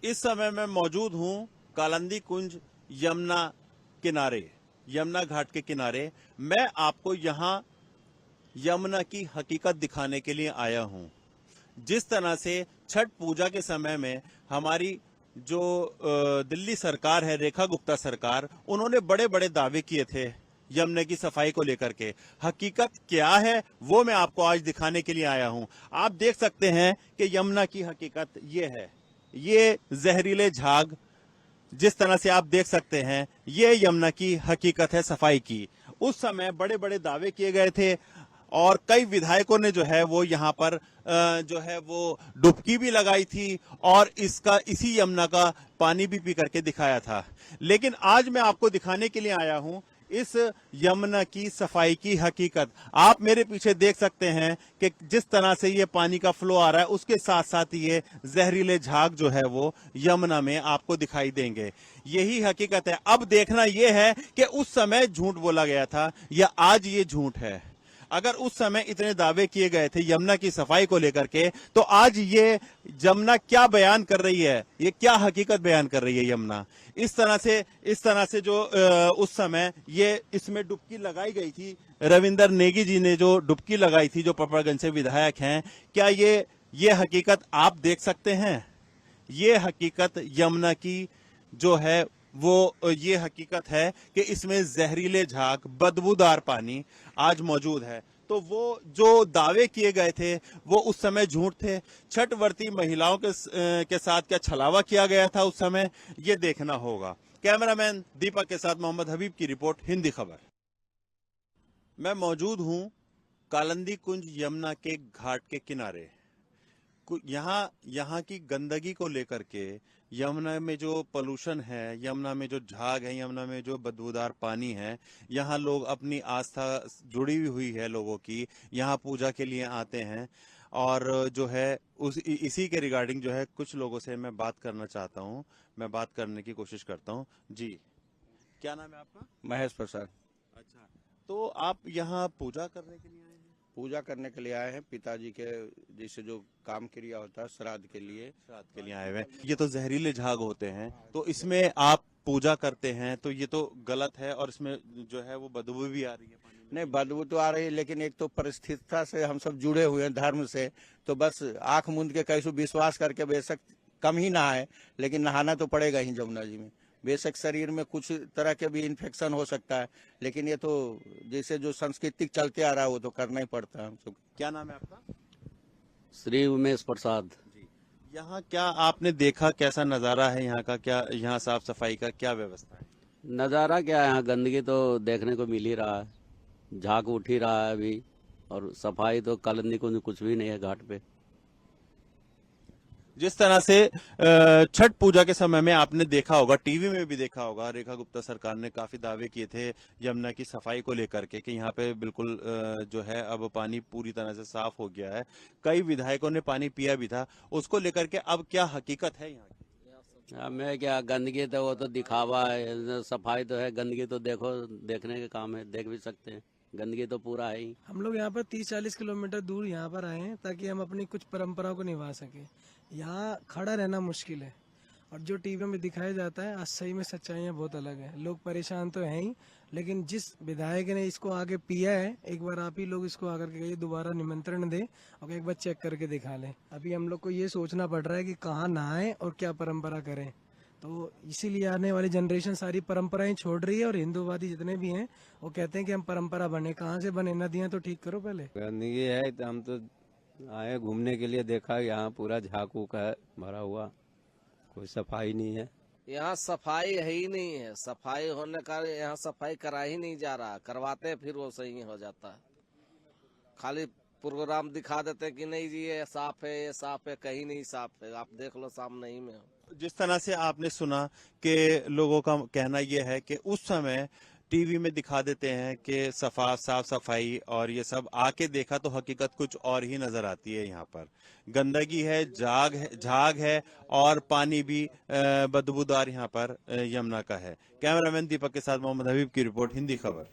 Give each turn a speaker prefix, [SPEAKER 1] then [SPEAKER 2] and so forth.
[SPEAKER 1] इस समय मैं मौजूद हूं कालिंदी कुंज यमुना किनारे, यमुना घाट के किनारे। मैं आपको यहां यमुना की हकीकत दिखाने के लिए आया हूं। जिस तरह से छठ पूजा के समय में हमारी जो दिल्ली सरकार है, रेखा गुप्ता सरकार, उन्होंने बड़े बड़े दावे किए थे यमुना की सफाई को लेकर के। हकीकत क्या है वो मैं आपको आज दिखाने के लिए आया हूं। आप देख सकते हैं कि यमुना की हकीकत ये है, ये जहरीले झाग, जिस तरह से आप देख सकते हैं, ये यमुना की हकीकत है सफाई की। उस समय बड़े बड़े दावे किए गए थे और कई विधायकों ने जो है वो यहाँ पर जो है वो डुबकी भी लगाई थी और इसी यमुना का पानी भी पी करके दिखाया था। लेकिन आज मैं आपको दिखाने के लिए आया हूं इस यमुना की सफाई की हकीकत। आप मेरे पीछे देख सकते हैं कि जिस तरह से ये पानी का फ्लो आ रहा है, उसके साथ साथ ये जहरीले झाग जो है वो यमुना में आपको दिखाई देंगे। यही हकीकत है। अब देखना यह है कि उस समय झूठ बोला गया था या आज ये झूठ है। अगर उस समय इतने दावे किए गए थे यमुना की सफाई को लेकर के, तो आज ये यमुना क्या बयान कर रही है, ये क्या हकीकत बयान कर रही है यमुना। इस तरह से जो उस समय ये इसमें डुबकी लगाई गई थी, रविंदर नेगी जी ने जो डुबकी लगाई थी, जो पपड़गंज से विधायक हैं, क्या ये हकीकत आप देख सकते हैं? ये हकीकत यमुना की जो है वो ये हकीकत है कि इसमें जहरीले झाग, बदबूदार पानी आज मौजूद है। तो वो जो दावे किए गए थे वो उस समय झूठ थे। छठ व्रती महिलाओं के साथ क्या छलावा किया गया था उस समय, ये देखना होगा। कैमरामैन दीपक के साथ मोहम्मद हबीब की रिपोर्ट, हिंदी खबर। मैं मौजूद हूं कालिंदी कुंज यमुना के घाट के किनारे। यहाँ की गंदगी को लेकर के, यमुना में जो पोल्यूशन है, यमुना में जो झाग है, यमुना में जो बदबूदार पानी है, यहाँ लोग अपनी आस्था जुड़ी हुई है लोगों की, यहाँ पूजा के लिए आते हैं। और जो है इसी के रिगार्डिंग जो है कुछ लोगों से मैं बात करना चाहता हूँ, मैं बात करने की कोशिश करता हूँ। जी, क्या नाम है आपका?
[SPEAKER 2] महेश प्रसाद।
[SPEAKER 1] अच्छा, तो आप यहाँ पूजा करने के लिए आए हैं?
[SPEAKER 2] पूजा करने के लिए आए हैं पिताजी के, जैसे जो काम क्रिया होता है श्राद्ध के लिए।
[SPEAKER 1] श्राद्ध के लिए आए हुए हैं। ये तो जहरीले झाग होते हैं, तो इसमें आप पूजा करते हैं तो ये तो गलत है, और इसमें जो है वो बदबू भी आ रही है पानी में।
[SPEAKER 2] नहीं, बदबू तो आ रही है, लेकिन एक तो परिस्थितिता से हम सब जुड़े हुए हैं धर्म से, तो बस आंख मूंद के कैसे विश्वास करके बेशक कम ही नहाए, लेकिन नहाना तो पड़ेगा ही जमुना जी में। बेशक शरीर में कुछ तरह के भी इन्फेक्शन हो सकता है, लेकिन ये तो जैसे जो सांस्कृतिक चलते आ रहा है वो तो करना ही पड़ता है हम सब।
[SPEAKER 1] क्या नाम है आपका?
[SPEAKER 3] श्री उमेश प्रसाद।
[SPEAKER 1] जी, यहाँ क्या आपने देखा, कैसा नजारा है यहाँ का, क्या यहाँ साफ सफाई का क्या व्यवस्था है?
[SPEAKER 3] नज़ारा क्या है, यहाँ गंदगी तो देखने को मिल ही रहा है, झाग उठ ही रहा है अभी, और सफाई तो कालिंदी कुंज कुछ भी नहीं है घाट पे।
[SPEAKER 1] जिस तरह से छठ पूजा के समय में आपने देखा होगा, टीवी में भी देखा होगा, रेखा गुप्ता सरकार ने काफी दावे किए थे यमुना की सफाई को लेकर के कि यहाँ पे बिल्कुल जो है अब पानी पूरी तरह से साफ हो गया है। कई विधायकों ने पानी पिया भी था, उसको लेकर के अब क्या हकीकत है यहाँ की?
[SPEAKER 3] हमें क्या, गंदगी तो वो तो दिखावा है, सफाई तो है, गंदगी तो देखो, देखने के काम है, देख भी सकते हैं, गंदगी तो पूरा है ही।
[SPEAKER 4] हम लोग यहाँ पर 30-40 किलोमीटर दूर यहाँ पर आए हैं ताकि हम अपनी कुछ परंपराओं को निभा सके। यहाँ खड़ा रहना मुश्किल है, और जो टीवी में दिखाया जाता है आज सही में सच्चाइयाँ बहुत अलग है। लोग परेशान तो हैं ही, लेकिन जिस विधायक ने इसको आगे पिया है, एक बार आप ही लोग इसको आकर के दोबारा निमंत्रण दे और एक बार चेक करके दिखा लें। अभी हम लोग को ये सोचना पड़ रहा है कि कहाँ नहाएं और क्या परंपरा करें। तो इसीलिए आने वाली जनरेशन सारी परंपराएं छोड़ रही है, और हिंदूवादी जितने भी हैं वो कहते हैं कि हम परंपरा बने। कहाँ से बने? नदियां तो ठीक करो पहले।
[SPEAKER 5] गंदगी है तो हम तो आए घूमने के लिए, देखा यहाँ पूरा झाग उक है भरा हुआ, कोई सफाई नहीं है।
[SPEAKER 6] यहाँ सफाई है ही नहीं है। सफाई होने का यहाँ सफाई करा ही नहीं जा रहा, करवाते फिर वो सही हो जाता है। खाली प्रोग्राम दिखा देते कि नहीं जी ये साफ है, ये साफ है, कहीं नहीं साफ है। आप देख लो सामने ही में हो।
[SPEAKER 1] जिस तरह से आपने सुना कि लोगों का कहना यह है कि उस समय टीवी में दिखा देते हैं कि साफ सफाई और ये सब, आके देखा तो हकीकत कुछ और ही नजर आती है। यहाँ पर गंदगी है, झाग है और पानी भी बदबूदार यहाँ पर यमुना का है। कैमरामैन दीपक के साथ मोहम्मद हबीब की रिपोर्ट, हिंदी खबर।